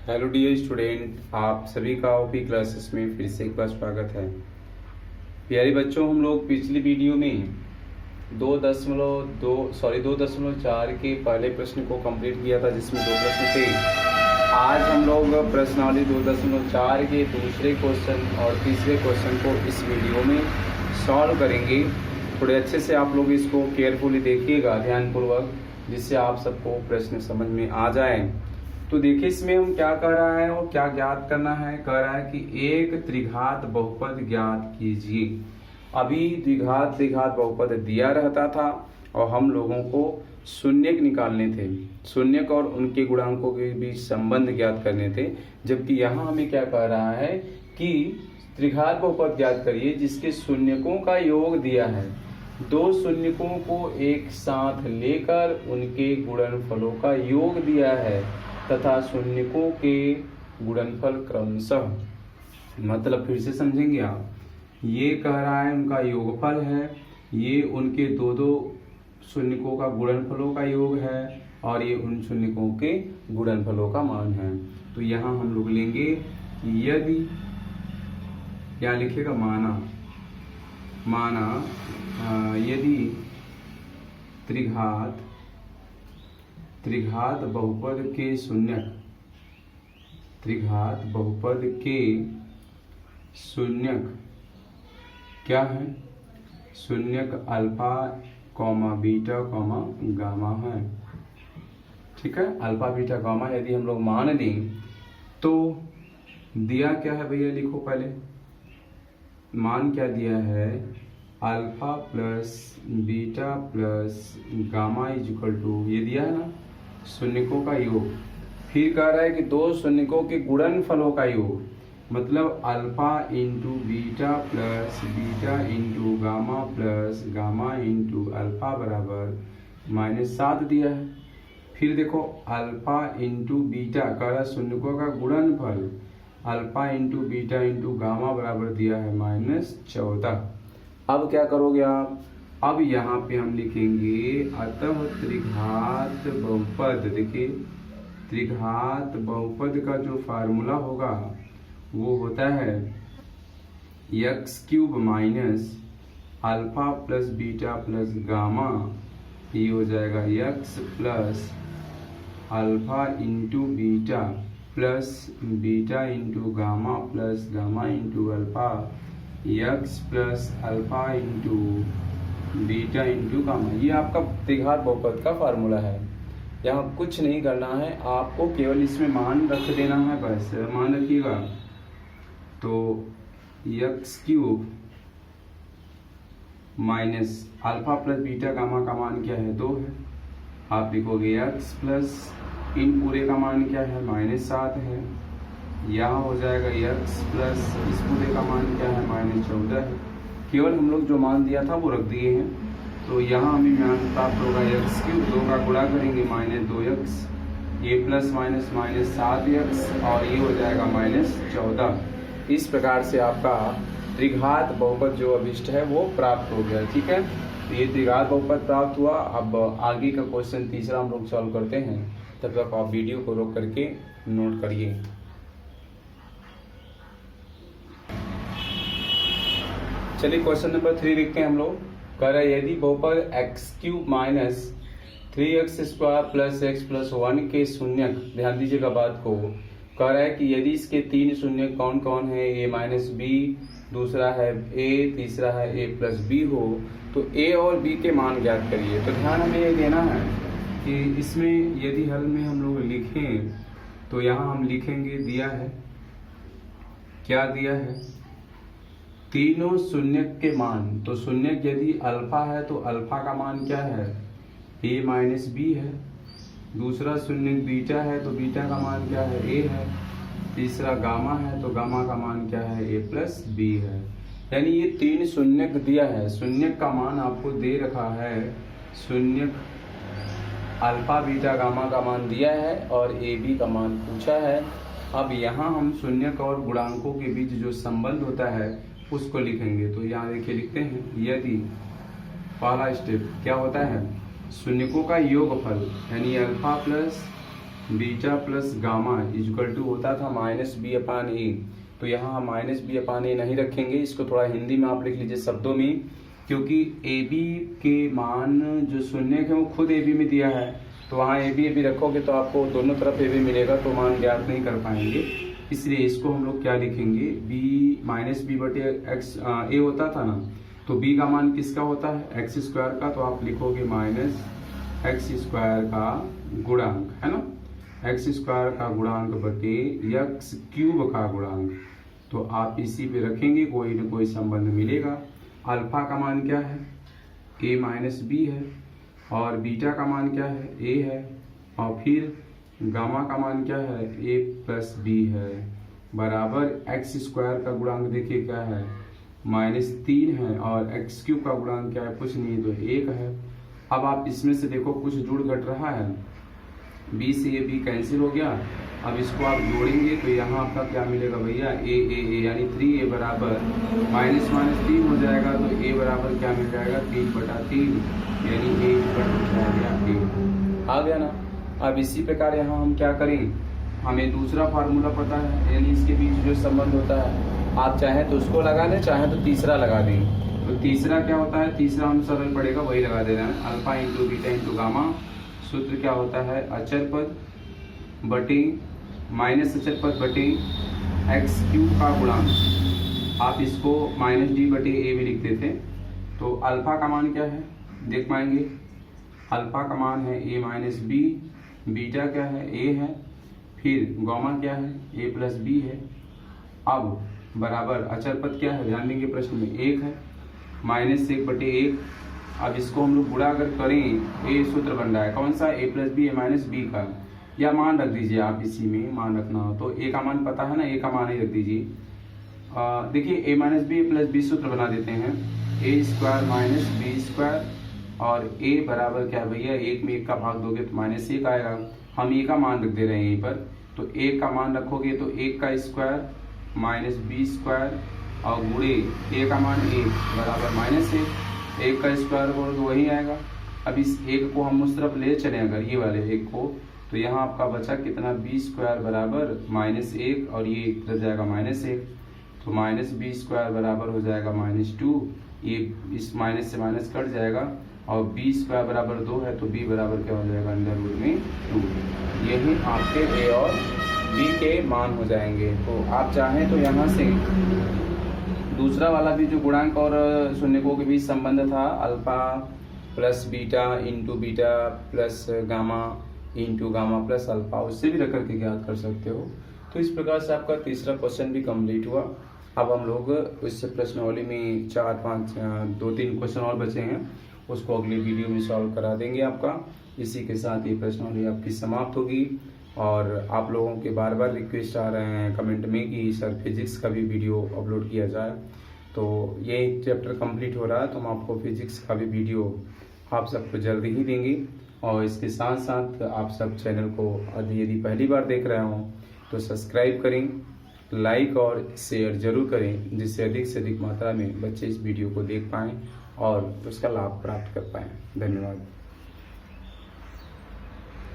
Hello dear student, आप सभी का ओपी क्लासेस में फिर से एक बार स्वागत है। प्यारे बच्चों, हम लोग पिछली वीडियो में 2.4 के पहले प्रश्न को कंप्लीट किया था, जिसमें 2 प्रश्न थे। आज हम लोग प्रश्नावली 2.4 के दूसरे क्वेश्चन और तीसरे क्वेश्चन को इस वीडियो में सॉल्व करेंगे। थोड़े अच्छे से आप लोग इसको केयरफुली देखिएगा, ध्यानपूर्वक, जिससे आप सबको प्रश्न समझ में आ जाए। तो देखिए इसमें हम क्या कह रहा है और क्या ज्ञात करना है। कह रहा है कि एक त्रिघात बहुपद ज्ञात कीजिए। अभी द्विघात त्रिघात बहुपद दिया रहता था और हम लोगों को शून्यक निकालने थे, शून्यक और उनके गुणांकों के बीच संबंध ज्ञात करने थे। जबकि यहाँ हमें क्या कह रहा है कि त्रिघात बहुपद ज्ञात करिए जिसके शून्यकों का योग दिया है। दो शून्यकों को एक साथ लेकर उनके गुणनफलों का योग दिया है तथा शून्यकों के गुणनफल क्रमशः, मतलब फिर से समझेंगे आप, ये कह रहा है उनका योगफल है, ये उनके दो दो शून्यकों का गुणनफलों का योग है और ये उन शून्यकों के गुणनफलों का मान है। तो यहाँ हम लोग लेंगे यदि, यहाँ लिखेगा माना यदि त्रिघात बहुपद के शून्यक, त्रिघात बहुपद के शून्यक क्या है? शून्यक alpha comma beta comma gamma है। ठीक है, अल्फा बीटा गामा यदि हम लोग मान लें तो दिया क्या है भैया, लिखो पहले। मान क्या दिया है? Alpha plus beta plus gamma is equal to, ये दिया है ना, शून्यकों का योग। फिर कह रहा है कि दो शून्यकों के गुणनफलों का योग, मतलब alpha into beta plus beta into gamma plus gamma into alpha बराबर -7 दिया है। फिर देखो अल्फा इंटू बीटा कह रहा है शून्यकों का गुणनफल, alpha into beta into gamma बराबर दिया है -14। अब क्या करोगे आप? अब यहाँ पे हम लिखेंगे अतः त्रिघात बहुपद। देखिए त्रिघात बहुपद का जो फार्मूला होगा वो होता है x³ minus alpha plus beta plus gamma, ये हो जाएगा x plus alpha into beta plus beta into gamma plus gamma into alpha, x plus alpha into beta into gamma. ये आपका त्रिघात बहुपद का फार्मूला है। यहाँ कुछ नहीं करना है, आपको केवल इसमें मान रख देना है, बस मान रखिएगा। तो x³ minus alpha plus beta gamma का मान क्या है? 2 है। आप लिखोगे x प्लस इन पूरे का मान क्या है? -7 है। यहाँ हो जाएगा x प्लस इस पूरे का मान क्या है? -14 है। केवल हम लोग जो मान दिया था वो रख दिए हैं। तो यहाँ हमें मान प्राप्त होगा x³ 2 का गुणा करेंगे -2x, ये प्लस माइनस -7x और ये हो जाएगा -14। इस प्रकार से आपका त्रिघात बहुपद जो अभिष्ट है वो प्राप्त हो गया। ठीक है, तो ये त्रिघात बहुपद प्राप्त हुआ। अब आगे का क्वेश्चन तीसरा हम लोग सॉल्व करते हैं, तब तक आप वीडियो को रोक करके नोट करिए। चलिए क्वेश्चन नंबर 3 लिखते हैं हम लोग। कह रहा है यदि बहुपद x³ minus 3x² plus x plus 1 के शून्यक, ध्यान दीजिएगा बात को, कह रहा है कि यदि इसके 3 शून्यक कौन कौन है? a-b, दूसरा है a, तीसरा है a प्लस b हो, तो a और b के मान ज्ञात करिए। तो ध्यान हमें ये देना है कि इसमें यदि हल में हम लोग लिखें तो यहाँ हम लिखेंगे, दिया है, क्या दिया है? तीनों शून्यक के मान। तो शून्यक यदि अल्फा है तो अल्फा का मान क्या है? a माइनस बी है। दूसरा शून्यक बीटा है तो बीटा का मान क्या है? a है। तीसरा गामा है तो गामा का मान क्या है? a प्लस बी है। यानी ये 3 शून्यक दिया है। शून्यक का मान आपको दे रखा है, शून्यक अल्फा बीटा गामा का मान दिया है और ए बी का मान पूछा है। अब यहाँ हम शून्यक और गुणांकों के बीच जो संबंध होता है उसको लिखेंगे। तो यहाँ देखिए लिखते हैं, यदि पहला स्टेप क्या होता है? शून्यकों का योगफल, यानी alpha plus beta plus gamma equal to होता था माइनस बी अपान ए। तो यहाँ हम माइनस बी अपान ए नहीं रखेंगे, इसको थोड़ा हिंदी में आप लिख लीजिए शब्दों में, क्योंकि ए बी के मान जो शून्य के वो खुद ए बी में दिया है, तो वहाँ ए बी रखोगे तो आपको दोनों तरफ ए बी मिलेगा, तो मान ज्ञात नहीं कर पाएंगे। इसलिए इसको हम लोग क्या लिखेंगे, बी माइनस बी बटे एक्स ए होता था ना, तो बी का मान किसका होता है, एक्स स्क्वायर का, तो आप लिखोगे माइनस एक्स स्क्वायर का गुणांक, है ना, एक्स स्क्वायर का गुणांक बटे एक्स क्यूब का गुणांक। तो आप इसी पे रखेंगे, कोई न कोई संबंध मिलेगा। अल्फा का मान क्या है, ए माइनस बी है, और बीटा का मान क्या है, ए है, और फिर गामा का मान क्या है, ए प्लस बी है, बराबर एक्स स्क्वायर का गुणांक देखिए क्या है, -3 है, और एक्स क्यूब का गुणांक क्या है, कुछ नहीं तो 1 है। अब आप इसमें से देखो कुछ जुड़ घट रहा है, बी से ये बी कैंसिल हो गया। अब इसको आप जोड़ेंगे तो यहाँ आपका क्या मिलेगा भैया, ए यानी 3a बराबर माइनस 3 हो जाएगा, तो a बराबर क्या मिल जाएगा, 3/3, यानी a आ गया ना। अब इसी प्रकार यहाँ हम क्या करें, हमें दूसरा फार्मूला पता है, यानी इसके बीच जो संबंध होता है, आप चाहे तो उसको लगा लें, चाहे तो तीसरा लगा दें। तो तीसरा क्या होता है, तीसरा हम सरल पड़ेगा वही लगा देना है, alpha into beta into gamma. सूत्र क्या होता है, अचर पद बटे माइनस अचर पद बटे एक्स क्यूब का गुणांक। आप इसको माइनस डी बटे ए भी लिखते थे। तो अल्फा का मान क्या है देख पाएंगे, अल्फा का मान है ए माइनस बी, बीटा क्या है, ए है, फिर गामा क्या है, ए प्लस बी है। अब बराबर अचर पद क्या है, ध्यान देंगे प्रश्न में 1 है, -1/1। अब इसको हम लोग गुणा अगर करें, ए सूत्र बन रहा है कौन सा, ए प्लस बी, ए माइनस बी का, या मान रख दीजिए आप, इसी में मान रखना हो तो ए का मान पता है ना, ए का मान ही रख दीजिए। देखिए ए माइनस बी प्लस बी सूत्र बना देते हैं, ए स्क्वायर माइनस बी स्क्वायर, और ए बराबर क्या भैया, 1 में 1 का भाग दोगे तो -1 आएगा। हम ए का मान रख दे रहे हैं यहीं पर, तो 1 का मान रखोगे तो 1 का स्क्वायर माइनस बी स्क्वायर, और गुणे ए का मान 1 बराबर -1, 1 का स्क्वायर करो तो वही आएगा। अब इस 1 को हम उस तरफ ले चले अगर, ये वाले 1 को, तो यहाँ आपका बचा कितना, बी स्क्वायर बराबर -1, और ये इधर जाएगा -1, तो -b स्क्वायर बराबर हो जाएगा -2, ये इस माइनस से माइनस कट जाएगा, और b स्क्वायर बराबर 2 है, तो b बराबर क्या हो जाएगा, √2। यही आपके a और b के मान हो जाएंगे। तो आप चाहें तो यहाँ से दूसरा वाला भी जो गुणांक और शून्यकों के बीच संबंध था, alpha plus beta into beta plus gamma into gamma plus alpha, उससे भी रख करके ज्ञात कर सकते हो। तो इस प्रकार से आपका तीसरा क्वेश्चन भी कंप्लीट हुआ। अब हम लोग इस प्रश्नावली में 2-3 क्वेश्चन और बचे हैं, उसको अगले वीडियो में सॉल्व करा देंगे आपका। इसी के साथ ये प्रश्नावली आपकी समाप्त होगी। और आप लोगों के बार बार रिक्वेस्ट आ रहे हैं कमेंट में कि सर फिजिक्स का भी वीडियो अपलोड किया जाए, तो ये चैप्टर कंप्लीट हो रहा है, तो हम आपको फिजिक्स का भी वीडियो आप सबको जल्दी ही देंगे। और इसके साथ साथ आप सब चैनल को यदि पहली बार देख रहे हो तो सब्सक्राइब करें, लाइक और शेयर जरूर करें, जिससे अधिक से अधिक मात्रा में बच्चे इस वीडियो को देख पाएँ और उसका लाभ प्राप्त कर पाएँ। धन्यवाद।